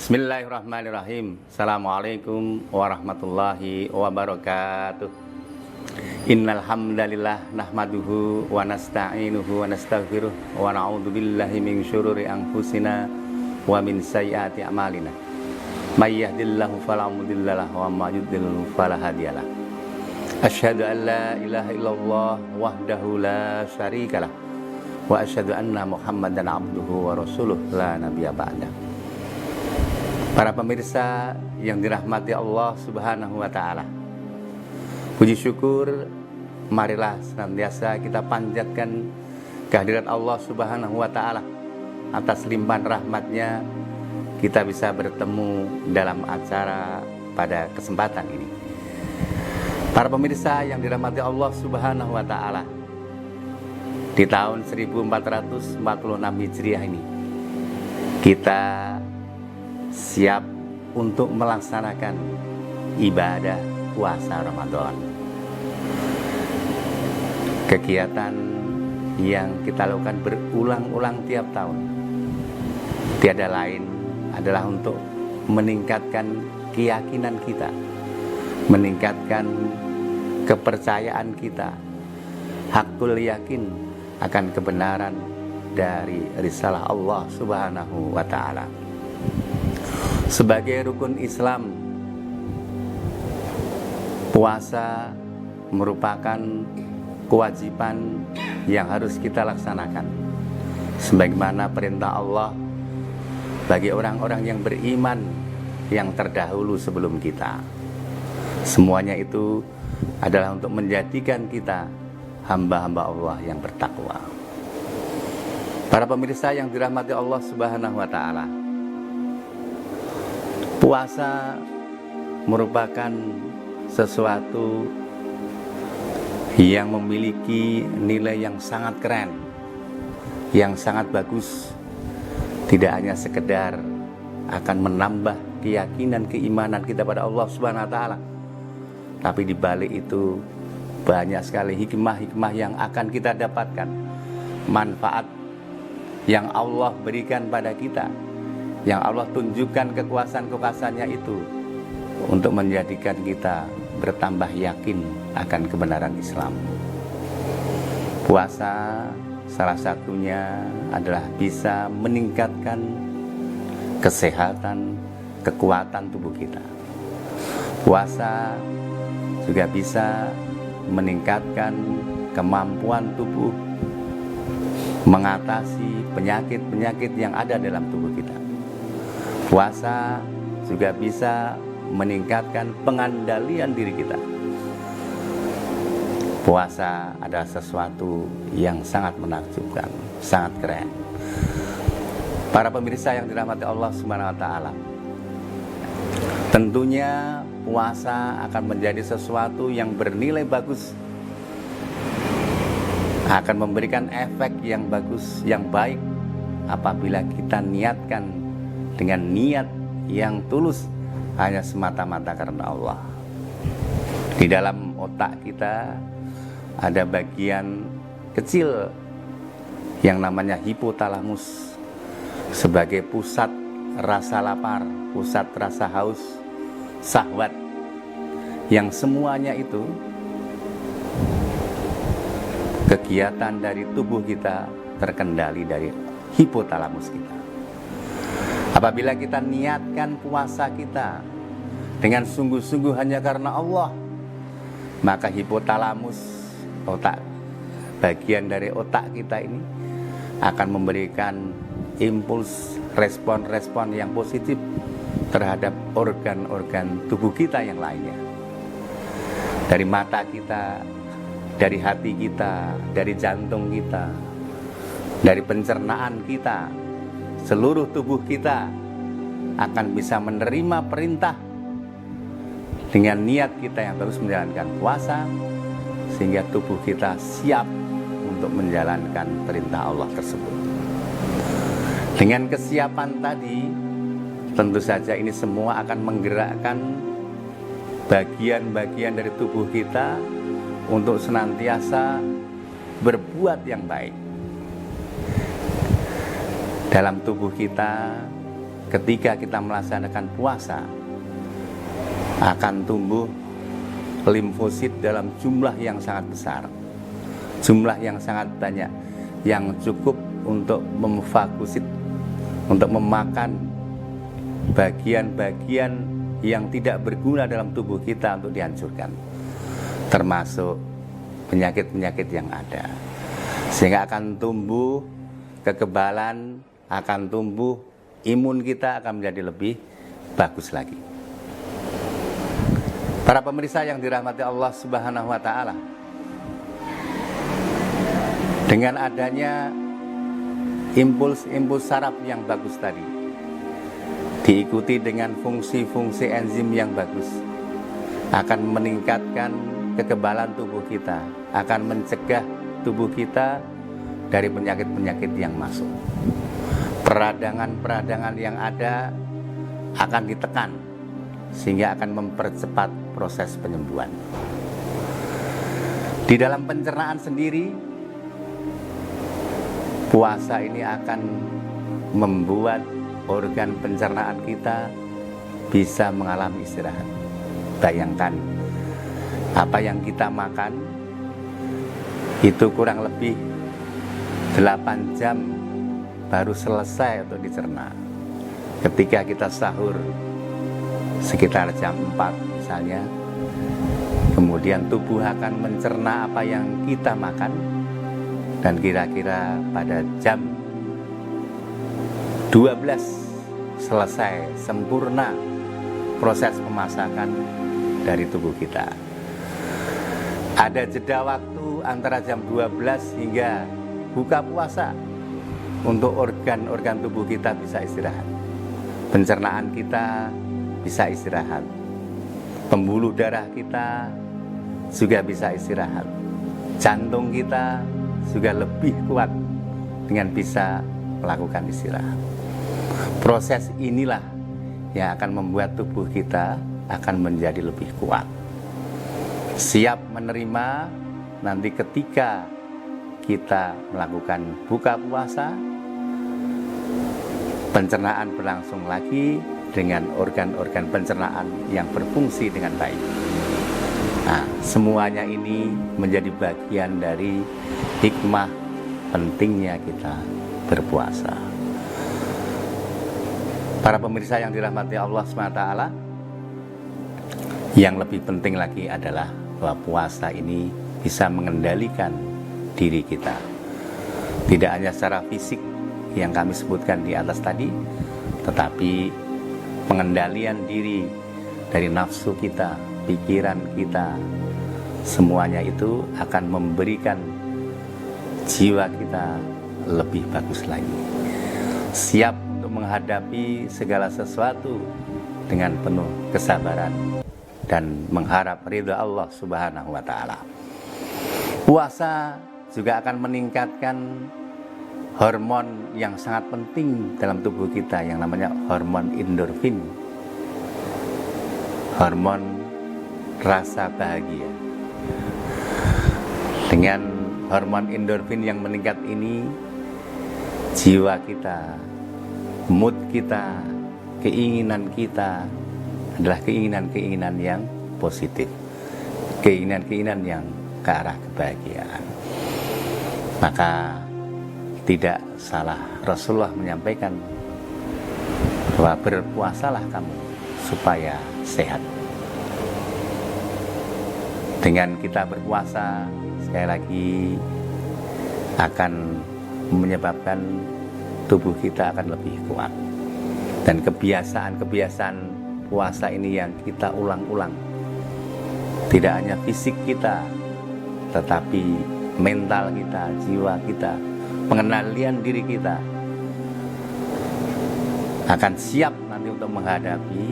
Bismillahirrahmanirrahim. Assalamualaikum warahmatullahi wabarakatuh. Innal hamdalillah nahmaduhu wa nasta'inuhu wa nastaghfiruh wa na'udzu billahi min syururi anfusina wa min sayyiati a'malina. May yahdihillahu fala mudhillalah wa may yudhlil fala hadiyalah. Asyhadu an la ilaha illallah wahdahu la syarikalah wa asyhadu anna Muhammadan abduhu wa rasuluh la nabiyya ba'da. Para pemirsa yang dirahmati Allah Subhanahu wa taala. Puji syukur marilah senantiasa kita panjatkan kehadirat Allah Subhanahu wa taala. Atas limpahan rahmatnya kita bisa bertemu dalam acara pada kesempatan ini. Para pemirsa yang dirahmati Allah Subhanahu wa taala. Di tahun 1446 Hijriah ini kita siap untuk melaksanakan ibadah puasa Ramadan. Kegiatan yang kita lakukan berulang-ulang tiap tahun tiada lain adalah untuk meningkatkan keyakinan kita, meningkatkan kepercayaan kita, hakul yakin akan kebenaran dari risalah Allah Subhanahu wa taala. Sebagai rukun Islam, puasa merupakan kewajiban yang harus kita laksanakan sebagaimana perintah Allah bagi orang-orang yang beriman yang terdahulu sebelum kita. Semuanya itu adalah untuk menjadikan kita hamba-hamba Allah yang bertakwa. Para pemirsa yang dirahmati Allah Subhanahu wa taala, puasa merupakan sesuatu yang memiliki nilai yang sangat keren, yang sangat bagus. Tidak hanya sekedar akan menambah keyakinan keimanan kita pada Allah Subhanahu wa taala, tapi di balik itu banyak sekali hikmah-hikmah yang akan kita dapatkan, manfaat yang Allah berikan pada kita, yang Allah tunjukkan kekuasaan-kekuasaannya itu untuk menjadikan kita bertambah yakin akan kebenaran Islam. Puasa salah satunya adalah bisa meningkatkan kesehatan, kekuatan tubuh kita. Puasa juga bisa meningkatkan kemampuan tubuh mengatasi penyakit-penyakit yang ada dalam tubuh kita. Puasa juga bisa meningkatkan pengandalian diri kita. Puasa adalah sesuatu yang sangat menakjubkan, sangat keren. Para pemirsa yang dirahmati Allah Subhanahu wa taala, tentunya puasa akan menjadi sesuatu yang bernilai bagus, akan memberikan efek yang bagus, yang baik apabila kita niatkan dengan niat yang tulus hanya semata-mata karena Allah. Di dalam otak kita ada bagian kecil yang namanya hipotalamus sebagai pusat rasa lapar, pusat rasa haus, syahwat, yang semuanya itu kegiatan dari tubuh kita terkendali dari hipotalamus kita. Apabila kita niatkan puasa kita dengan sungguh-sungguh hanya karena Allah, maka hipotalamus, otak, bagian dari otak kita ini akan memberikan impuls, respon-respon yang positif terhadap organ-organ tubuh kita yang lainnya. Dari mata kita, dari hati kita, dari jantung kita, dari pencernaan kita, seluruh tubuh kita akan bisa menerima perintah dengan niat kita yang terus menjalankan puasa, sehingga tubuh kita siap untuk menjalankan perintah Allah tersebut. Dengan kesiapan tadi, tentu saja ini semua akan menggerakkan bagian-bagian dari tubuh kita untuk senantiasa berbuat yang baik. Dalam tubuh kita ketika kita melaksanakan puasa akan tumbuh limfosit dalam jumlah yang sangat besar, jumlah yang sangat banyak, yang cukup untuk memfagosit, untuk memakan bagian-bagian yang tidak berguna dalam tubuh kita untuk dihancurkan, termasuk penyakit-penyakit yang ada. Sehingga akan tumbuh kekebalan, akan tumbuh imun kita akan menjadi lebih bagus lagi. Para pemirsa yang dirahmati Allah Subhanahu wa Ta'ala, dengan adanya impuls saraf yang bagus tadi, diikuti dengan fungsi-fungsi enzim yang bagus, akan meningkatkan kekebalan tubuh kita, akan mencegah tubuh kita dari penyakit-penyakit yang masuk. Peradangan-peradangan yang ada akan ditekan, sehingga akan mempercepat proses penyembuhan. Di dalam pencernaan sendiri, puasa ini akan membuat organ pencernaan kita bisa mengalami istirahat. Bayangkan, apa yang kita makan itu kurang lebih 8 jam baru selesai untuk dicerna. Ketika kita sahur sekitar jam 4 misalnya, kemudian tubuh akan mencerna apa yang kita makan, dan kira-kira pada jam 12 selesai sempurna proses pemasakan dari tubuh kita. Ada jeda waktu antara jam 12 hingga buka puasa untuk organ-organ tubuh kita bisa istirahat. Pencernaan kita bisa istirahat, pembuluh darah kita juga bisa istirahat, jantung kita juga lebih kuat dengan bisa melakukan istirahat. Proses inilah yang akan membuat tubuh kita akan menjadi lebih kuat, siap menerima nanti ketika kita melakukan buka puasa, pencernaan berlangsung lagi dengan organ-organ pencernaan yang berfungsi dengan baik. Nah, semuanya ini menjadi bagian dari hikmah pentingnya kita berpuasa. Para pemirsa yang dirahmati Allah SWT, yang lebih penting lagi adalah bahwa puasa ini bisa mengendalikan diri kita. Tidak hanya secara fisik yang kami sebutkan di atas tadi, tetapi pengendalian diri dari nafsu kita, pikiran kita, semuanya itu akan memberikan jiwa kita lebih bagus lagi, siap untuk menghadapi segala sesuatu dengan penuh kesabaran dan mengharap ridha Allah Subhanahu wa Ta'ala. Puasa juga akan meningkatkan hormon yang sangat penting dalam tubuh kita yang namanya hormon endorfin, hormon rasa bahagia. Dengan hormon endorfin yang meningkat ini, jiwa kita, mood kita, keinginan kita adalah keinginan-keinginan yang positif, keinginan-keinginan yang ke arah kebahagiaan. Maka tidak salah Rasulullah menyampaikan bahwa berpuasalah kamu supaya sehat. Dengan kita berpuasa, sekali lagi akan menyebabkan tubuh kita akan lebih kuat. Dan kebiasaan-kebiasaan puasa ini yang kita ulang-ulang, tidak hanya fisik kita, tetapi mental kita, jiwa kita, pengendalian diri kita akan siap nanti untuk menghadapi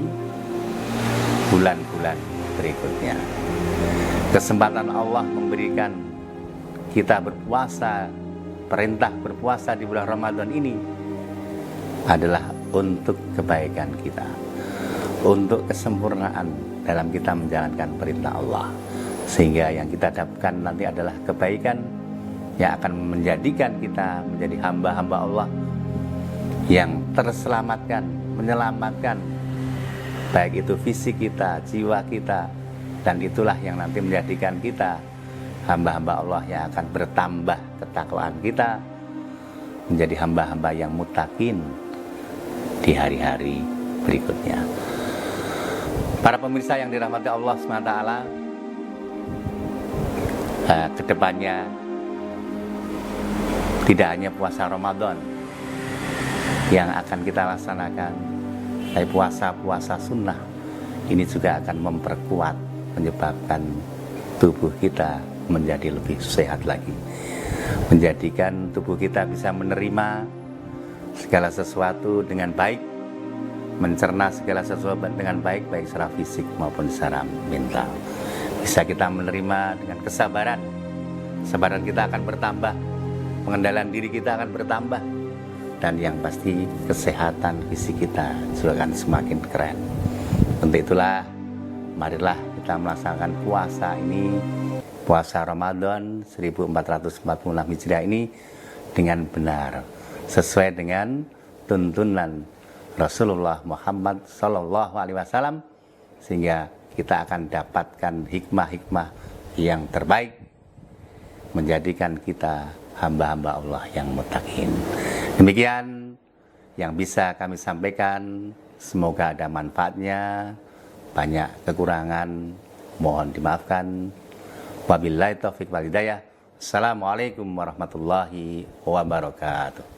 bulan-bulan berikutnya. Kesempatan Allah memberikan kita berpuasa, perintah berpuasa di bulan Ramadan ini adalah untuk kebaikan kita, untuk kesempurnaan dalam kita menjalankan perintah Allah, sehingga yang kita dapatkan nanti adalah kebaikan yang akan menjadikan kita menjadi hamba-hamba Allah yang terselamatkan, menyelamatkan baik itu fisik kita, jiwa kita, dan itulah yang nanti menjadikan kita hamba-hamba Allah yang akan bertambah ketakwaan kita, menjadi hamba-hamba yang muttaqin di hari-hari berikutnya. Para pemirsa yang dirahmati Allah SWT, kedepannya tidak hanya puasa Ramadan yang akan kita laksanakan, tapi puasa-puasa sunnah ini juga akan memperkuat, menyebabkan tubuh kita menjadi lebih sehat lagi, menjadikan tubuh kita bisa menerima segala sesuatu dengan baik, mencerna segala sesuatu dengan baik, baik secara fisik maupun secara mental. Bisa kita menerima dengan kesabaran, kesabaran kita akan bertambah, pengendalian diri kita akan bertambah, dan yang pasti kesehatan fisik kita juga akan semakin keren. Untuk itulah, marilah kita melaksanakan puasa ini, puasa Ramadan 1446 Hijriah ini dengan benar, sesuai dengan tuntunan Rasulullah Muhammad SAW, sehingga kita akan dapatkan hikmah-hikmah yang terbaik, menjadikan kita hamba-hamba Allah yang muttaqin. Demikian yang bisa kami sampaikan, semoga ada manfaatnya. Banyak kekurangan mohon dimaafkan. Wabillahi taufiq wal hidayah. Assalamualaikum warahmatullahi wabarakatuh.